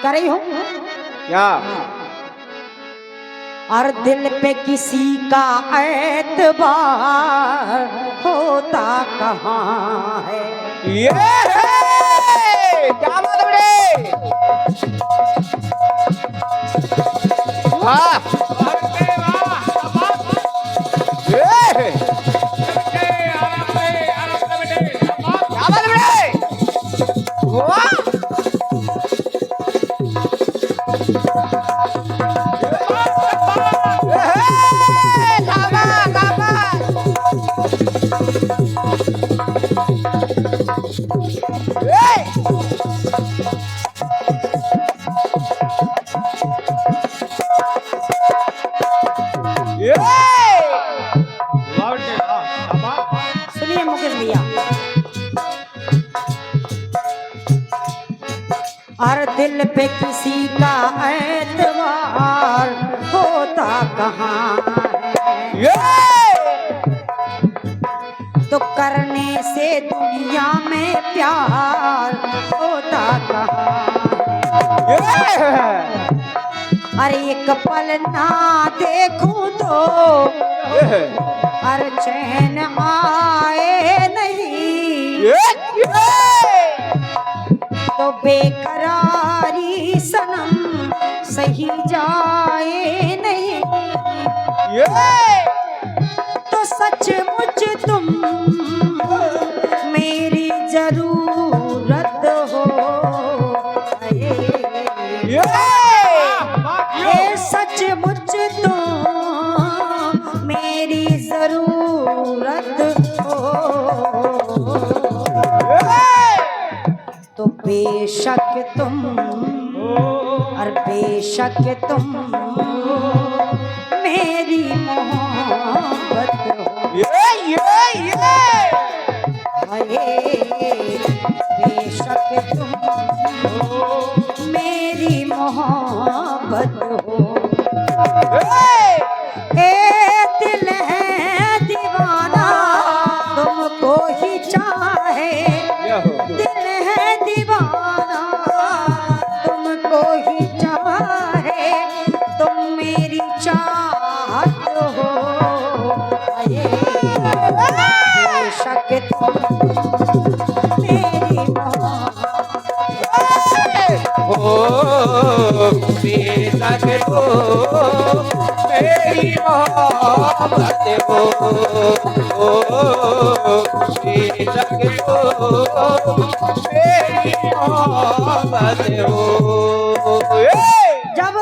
कर रही हूँ क्या? और दिल पे किसी का एतबार होता कहाँ है। ये क्या बात है बेटे? वाह ये क्या बात है बेटे? वाह सुनिए मुकेश भैया, और दिल पे किसी का एतबार होता कहाँ है। तो करने से दुनिया में प्यार होता कहाँ है। अरे एक पल ना देखूं तो अरे चैन आए नहीं, तो बेकरारी सनम सही जाए नहीं। तो सचमुच तुम मेरी जरूरत हो, ये सचमुच तुम मेरी जरूरत हो। तो बेशक तुम और बेशक तुम मेरी मोहब्बत हो। बेशक तुम मेरी मोहब्बत हो। ए दिल है दीवाना तुमको ही चाहे, दिल है दीवाना तुमको ही चाहे, तुम मेरी चाहत हो। बेशक तुम मेरी बेशक तो मेरी मोहब्बत हो, बेशक तो मेरी मोहब्बत हो। जब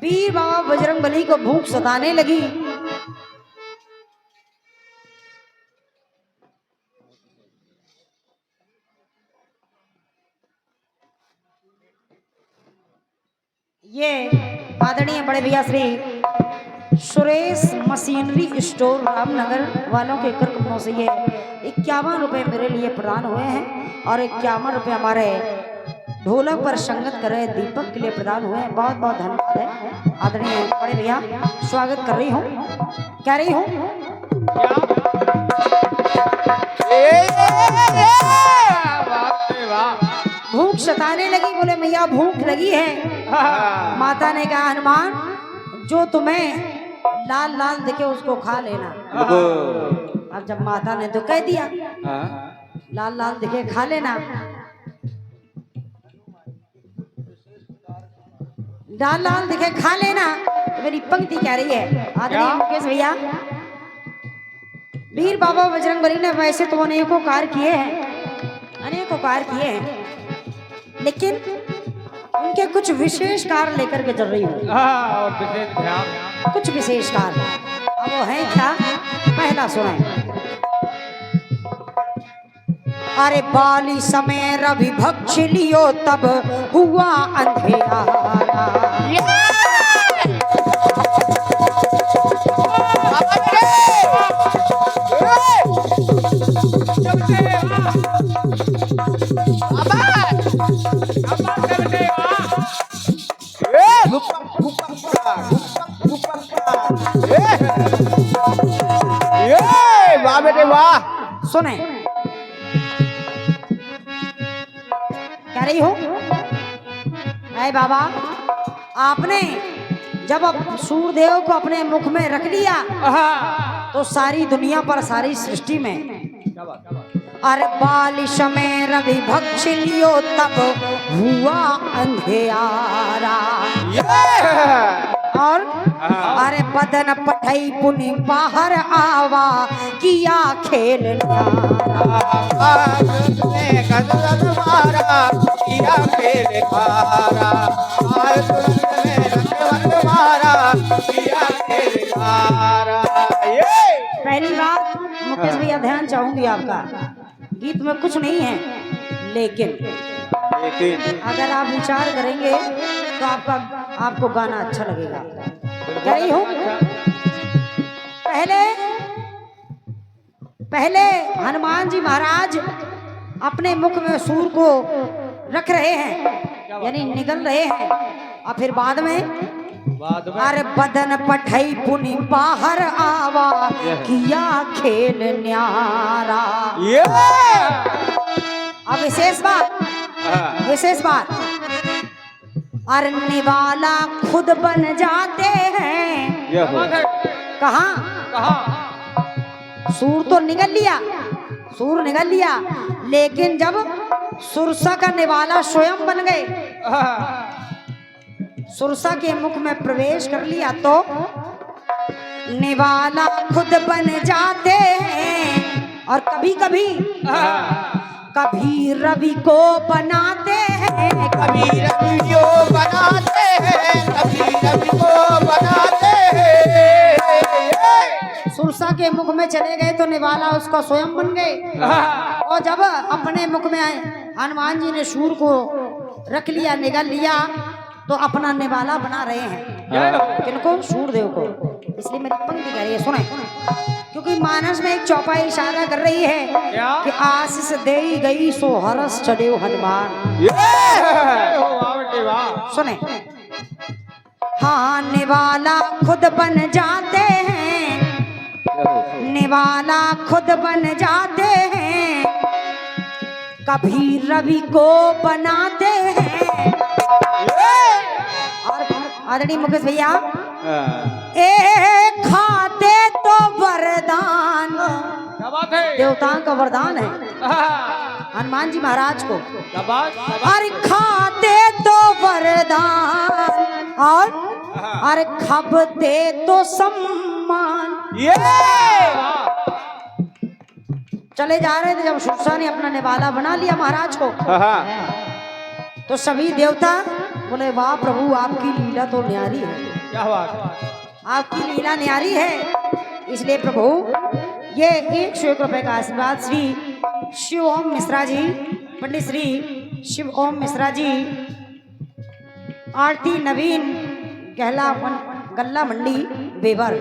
वीर बाबा बजरंगबली को भूख सताने लगी, ये आदरणीय बड़े भैया श्री सुरेश मशीनरी स्टोर रामनगर वालों के कर कमरों से ये 51 रुपए मेरे लिए प्रदान हुए हैं, और 51 रुपए हमारे ढोलक पर संगत कर रहे दीपक के लिए प्रदान हुए हैं। बहुत बहुत धन्यवाद है आदरणीय बड़े भैया। स्वागत कर रही हूँ, कह रही हूँ भूख सताने लगी, बोले मैया भूख लगी है। माता ने कहा हनुमान जो तुम्हें लाल लाल दिखे उसको खा लेना। अब जब माता ने तो कह दिया लाल लाल दिखे खा लेना, लाल लाल दिखे खा लेना, तो मेरी पंक्ति कह रही है आदरणीय मुकेश भैया। वीर बाबा बजरंगबली ने वैसे तो अनेकों कार्य किए हैं, अनेकों कार्य किए हैं, लेकिन उनके कुछ विशेष कार्य लेकर के चल रही हूँ। कुछ विशेष कार्य, अब वो है क्या, पहला सुनाए। अरे बाली समय रवि भक्ष लियो तब हुआ अंधेरा, वाह बेटे वाह। सुने कह रही हूँ अरे बाबा, आपने जब अब सूर्यदेव को अपने मुख में रख लिया तो सारी दुनिया पर, सारी सृष्टि में अरे बालिश में रवि भक्ष लियो तब हुआ अंधेरा। और अरे बदन पठई पुनि बाहर आवा किया खेल पहली बात मुकेश भैया, ध्यान चाहूंगी आपका, गीत में कुछ नहीं है, लेकिन अगर आप विचार करेंगे तो आपको गाना अच्छा लगेगा। कह रही हूँ, पहले हनुमान जी महाराज अपने मुख में सूर को रख रहे हैं, यानी निगल रहे हैं, और फिर बाद में अरे बदन पठई पुनि बाहर आवा किया खेल न्यारा। अब विशेष बात अरे निवाला खुद बन जाते हैं। कहाँ? सूर तो निगल लिया, लेकिन जब सुरसा का निवाला स्वयं बन गए, सुरसा के मुख में प्रवेश कर लिया, तो निवाला खुद बन जाते हैं। और कभी रवि को बनाते हैं, कभी रवि को बनाते हैं। सुरसा के मुख में चले गए तो निवाला उसका स्वयं बन गए। और जब अपने मुख में हनुमान जी ने सूर को रख लिया, निगल लिया, तो अपना निवाला बना रहे हैं। किनको? सूरदेव को। इसलिए मेरी पंक्ति कह रही है, सुने, क्योंकि मानस में एक चौपाई इशारा कर रही है कि आशीष दे गई सो हरस चढ़े हनुमान। सुने, हाँ, निवाला खुद बन जाते हैं, निवाला खुद बन जाते हैं, कभी रवि को बनाते हैं। और आदरणीय मुकेश भैया, एक खाते तो वरदान, देवताओं का वरदान है हनुमान जी महाराज को। अरे खाते तो वरदान और अरे खबते तो सम्मान। चले जा रहे थे, जब सुरसा ने अपना निवाला बना लिया महाराज को, तो सभी देवता बोले, वाह प्रभु, आपकी लीला तो न्यारी है। क्या बात? आपकी लीला न्यारी है। इसलिए प्रभु, ये 101 रुपए का आशीर्वाद श्री शिव ओम मिश्रा जी, पंडित श्री शिव ओम मिश्रा जी, आरती नवीन गल्ला मंडी बेवर,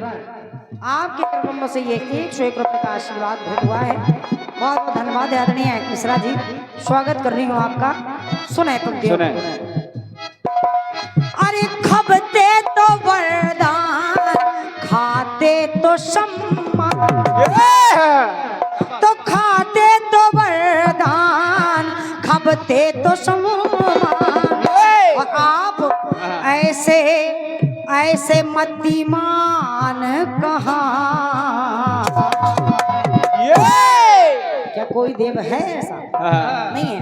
आपके कर्मों से ये 101 रुपए का आशीर्वाद भेंट हुआ है। बहुत बहुत धन्यवाद आदरणीय मिश्रा जी, स्वागत कर रही हूँ आपका। सुने पंक्ति, अरे खबते तो वरदान, खाते तो सम्मान, तो खाते तो वरदान, खबते तो सम्मान। और आप ऐसे मतिमान कहाँ? क्या कोई देव है ऐसा? नहीं है।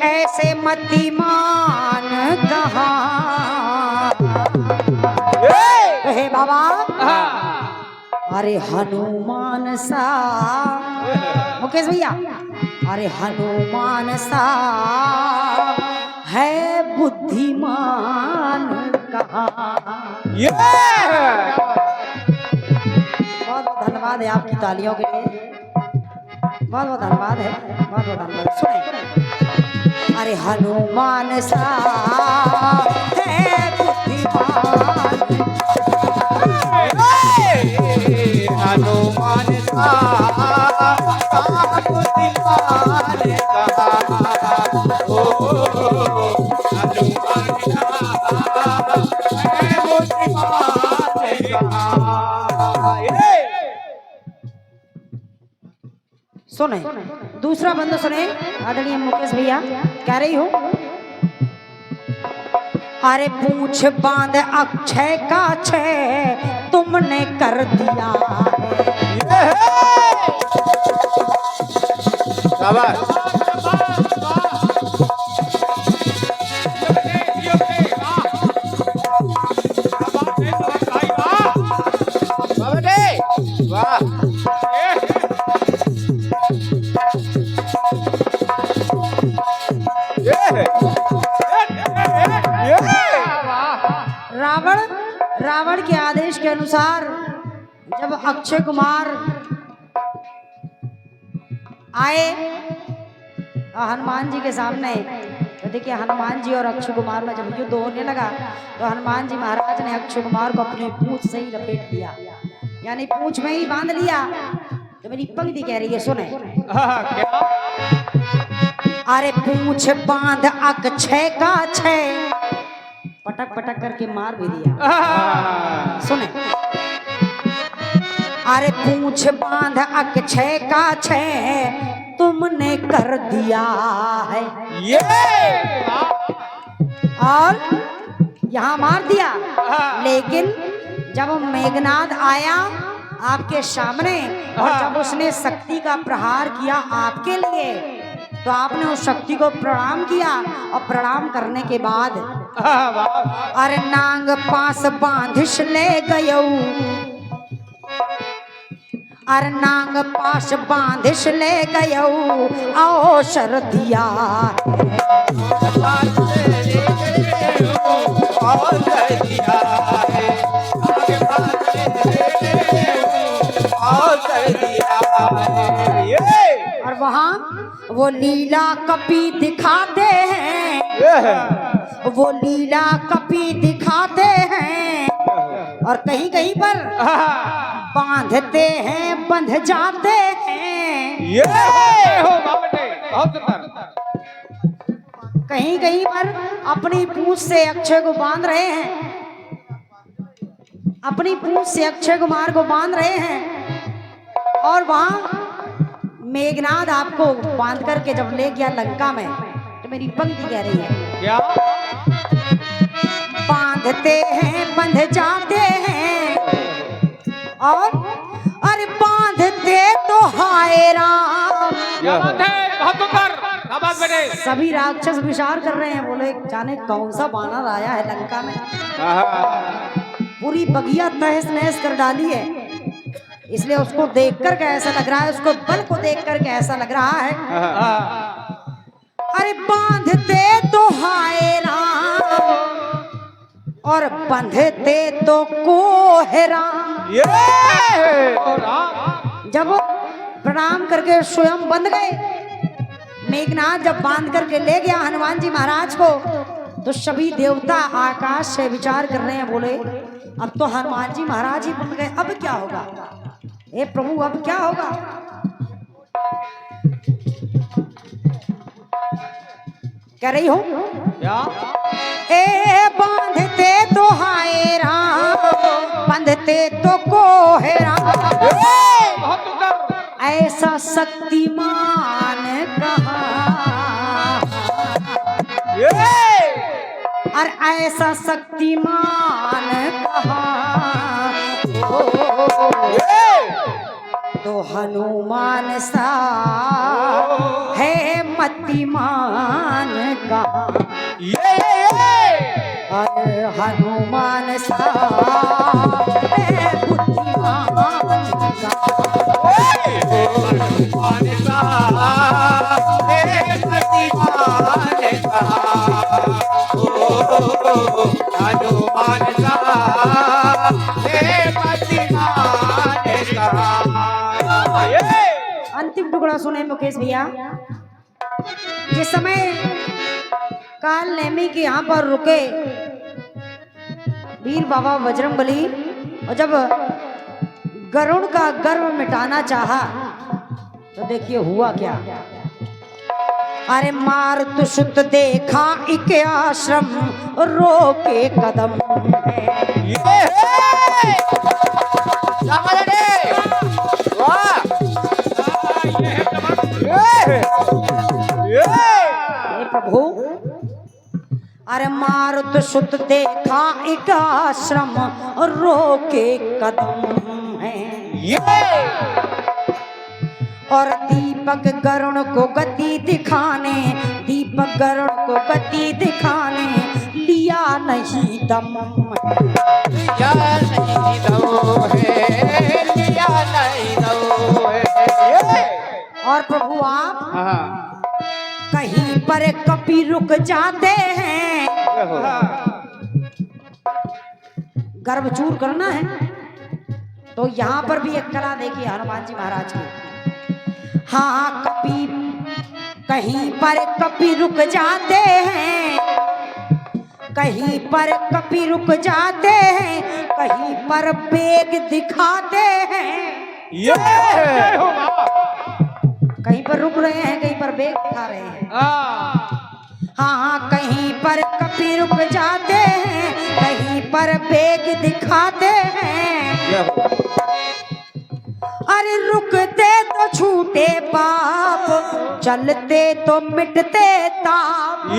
ऐसे मतिमान कहाँ? हे बाबा, अरे हनुमान सा, मुकेश भैया, अरे हनुमान सा है बुद्धिमान कहाँ? बहुत बहुत धन्यवाद है आपकी तालियों के लिए, बहुत बहुत धन्यवाद है, बहुत बहुत धन्यवाद। सुने, अरे हनुमान सा है बुद्धिमान, हनुमान सा बुद्धिमान सुने, दूसरा बंद सुने आदरणीय मुकेश भैया, कह रही हूँ अरे पूछ बांध अक्षय का छे तुमने कर दिया शाबाश वाह रावण रावण के आदेश के अनुसार जब अक्षय कुमार आए हनुमान जी के सामने, तो देखिए हनुमान जी और अक्षय कुमार में जब युद्ध होने लगा तो हनुमान जी महाराज ने अक्षय कुमार को अपनी पूंछ से ही लपेट दिया, यानी पूंछ में ही बांध लिया। तो मेरी पंक्ति कह रही है, सुने क्या अरे पूंछ बांध अक्षय का छे, पटक पटक करके मार भी दिया। सुने अरे पूंछ बांध अक्षय का छे तुमने कर दिया है, ये और यहाँ मार दिया। लेकिन जब मेघनाद आया आपके सामने और जब उसने शक्ति का प्रहार किया आपके लिए, तो आपने उस शक्ति को प्रणाम किया और प्रणाम करने के बाद अरे नांग पास बांधिश ले गयो, अरे नांग पास बांधिश ले गयो अवसर दिया और वहाँ वो लीला कपी दिखाते हैं, वो लीला कपी दिखाते हैं, और कहीं कहीं पर बांधते हैं बंध जाते हैं, ये हो बहुत सुंदर। कहीं कहीं पर अपनी पूंछ से अक्षय को बांध रहे हैं, अपनी पूंछ से अक्षय कुमार को बांध रहे हैं, और वहां मेघनाद आपको बांध करके जब ले गया लंका में, तो मेरी पंक्ति कह रही है क्या बांधते हैं बंध जाते हैं, और अरे बांधते तो हाय राम। सभी राक्षस विचार कर रहे हैं, बोले जाने कौन सा बानर आया है लंका में, पूरी बगिया तहस नहस कर डाली है, इसलिए उसको देख कर के ऐसा लग रहा है, उसको बल को देख कर के ऐसा लग रहा है। अरे बांधते तो हाय राम और बंधते तो कोहरा। जब प्रणाम करके स्वयं बंध गए, मेघनाथ जब बांध करके ले गया हनुमान जी महाराज को, तो सभी देवता आकाश से विचार कर रहे हैं, बोले अब तो हनुमान जी महाराज ही बन गए, अब क्या होगा, हे प्रभु अब क्या होगा। कह रही हो ए बांधते तो हाय राम बंधते तो कोहरा, ऐसा शक्तिमान कहाँ, और ऐसा शक्तिमान कहाँ, तो हनुमान सा है मतिमान कहाँ, और हनुमान सा है बुद्धिमान अंतिम टुकड़ा सुने मुकेश भैया। जिस समय काल नेमी के यहाँ पर रुके वीर बाबा बजरंगबली, और जब गरुड़ का गर्व मिटाना चाहा, तो देखिए हुआ क्या। अरे मार तुषुत देखा एक आश्रम रोके कदम, प्रभु अरे मारुत सुत देखा एक आश्रम रोके कदम है, और दीपक गरुण को गति दिखाने, दीपक गरुण को गति दिखाने लिया नहीं दम, लिया नहीं दम है, लिया नहीं दम है। और प्रभु आप हाँ कहीं पर कभी रुक जाते हैं, गर्भ चूर करना है तो यहाँ पर भी एक कला देखिए हनुमान जी महाराज की। हाँ कभी कहीं पर कभी रुक जाते हैं, कहीं पर कभी रुक जाते हैं, कहीं पर बेग दिखाते हैं, कहीं पर रुक रहे हैं, कहीं पर बेग दिखा रहे हैं। हाँ कहीं पर कभी रुक जाते हैं, कहीं पर बेग दिखाते हैं, अरे रुकते तो छूटे पाप, चलते तो मिटते ताप।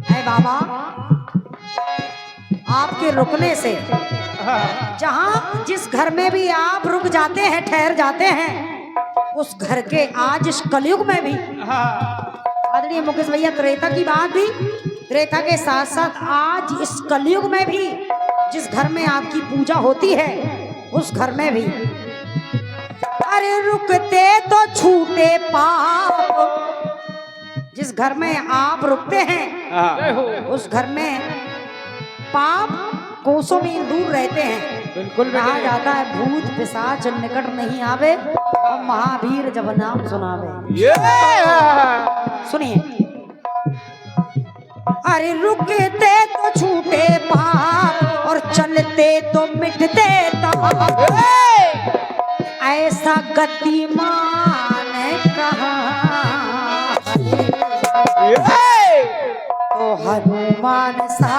है बाबा आपके रुकने से, जहां जिस घर में भी आप रुक जाते हैं, ठहर जाते हैं, उस घर के आज इस कलयुग में भी, आदरणीय मुकेश भैया त्रेता की बात भी, त्रेता के साथ साथ आज इस कलयुग में भी जिस घर में आपकी पूजा होती है उस घर में भी, अरे रुकते तो छूटे पाप, जिस घर में आप रुकते हैं उस घर में पाप कोसों मील दूर रहते हैं। बिल्कुल कहा जाता है भूत पिशाच निकट नहीं आवे, और महावीर जब नाम सुनावे। सुनिए, अरे रुकते तो छूटे पाप और चलते तो मिटते ताप, ऐसा गतिमान कहाँ तो हनुमान सा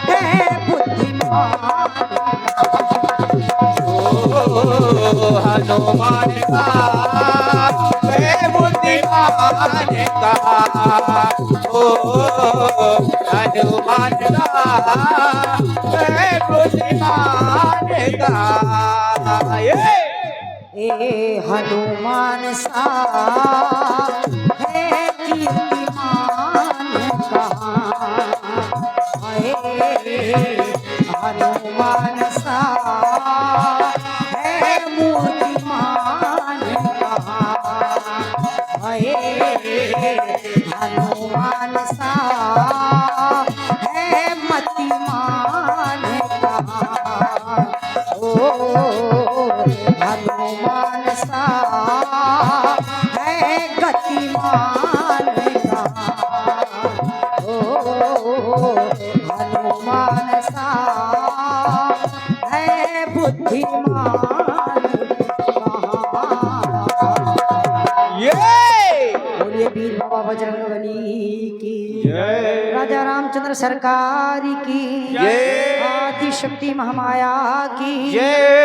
है बुद्धिमान, हनुमान का है बुद्धिमान का, ओ हनुमान का है बुद्धिमान का, ए हनुमान सा है कीर्तिमान कहाँ, हनुमान सा है मूर्तिमान कहाँ, हनुमान सा है मतिमान कहाँ, ओ हनुमान सा है गतिमान कहाँ, ओ हनुमान सा है बुद्धिमान कहाँ। बोलिए वीर बाबा बजरंगबली की जय। राजा रामचंद्र सरकार की जय। आदि शक्ति महामाया की जय।